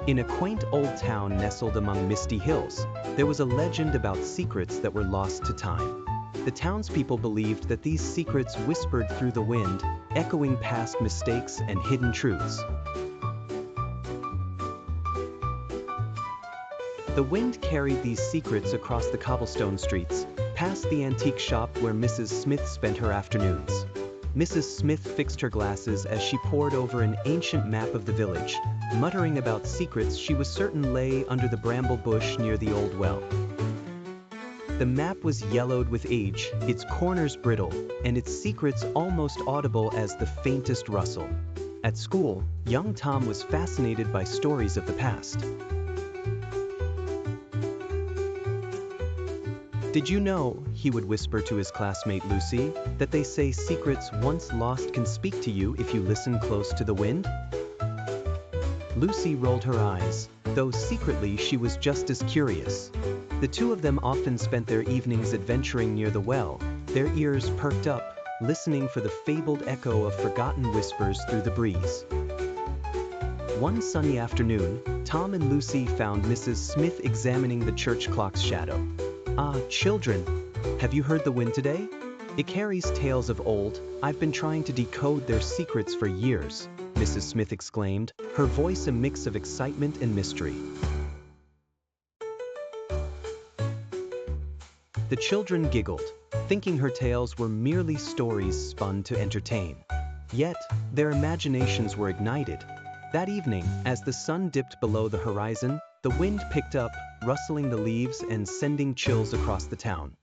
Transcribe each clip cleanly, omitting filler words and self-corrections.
In a quaint old town nestled among misty hills, there was a legend about secrets that were lost to time. The townspeople believed that these secrets whispered through the wind, echoing past mistakes and hidden truths. The wind carried these secrets across the cobblestone streets, past the antique shop where Mrs. Smith spent her afternoons. Mrs. Smith fixed her glasses as she pored over an ancient map of the village, muttering about secrets she was certain lay under the bramble bush near the old well. The map was yellowed with age, its corners brittle, and its secrets almost audible as the faintest rustle. At school, young Tom was fascinated by stories of the past. "Did you know," he would whisper to his classmate Lucy, "that they say secrets once lost can speak to you if you listen close to the wind?" Lucy rolled her eyes, though secretly she was just as curious. The two of them often spent their evenings adventuring near the well, their ears perked up, listening for the fabled echo of forgotten whispers through the breeze. One sunny afternoon, Tom and Lucy found Mrs. Smith examining the church clock's shadow. "Ah, children, have you heard the wind today? It carries tales of old. I've been trying to decode their secrets for years," Mrs. Smith exclaimed, her voice a mix of excitement and mystery. The children giggled, thinking her tales were merely stories spun to entertain. Yet, their imaginations were ignited. That evening, as the sun dipped below the horizon, the wind picked up, rustling the leaves and sending chills across the town.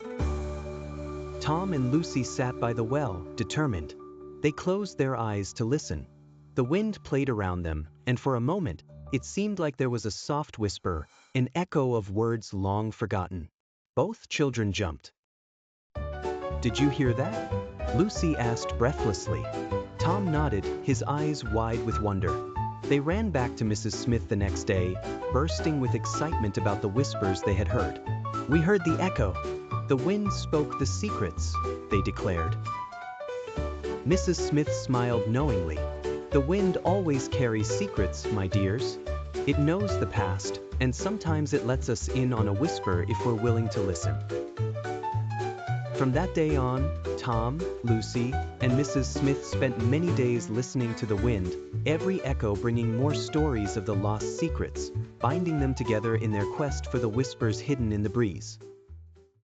Tom and Lucy sat by the well, determined. They closed their eyes to listen. The wind played around them, and for a moment, it seemed like there was a soft whisper, an echo of words long forgotten. Both children jumped. "Did you hear that?" Lucy asked breathlessly. Tom nodded, his eyes wide with wonder. They ran back to Mrs. Smith the next day, bursting with excitement about the whispers they had heard. "We heard the echo. The wind spoke the secrets," they declared. Mrs. Smith smiled knowingly. "The wind always carries secrets, my dears. It knows the past, and sometimes it lets us in on a whisper if we're willing to listen." From that day on, Tom, Lucy, and Mrs. Smith spent many days listening to the wind, every echo bringing more stories of the lost secrets, binding them together in their quest for the whispers hidden in the breeze.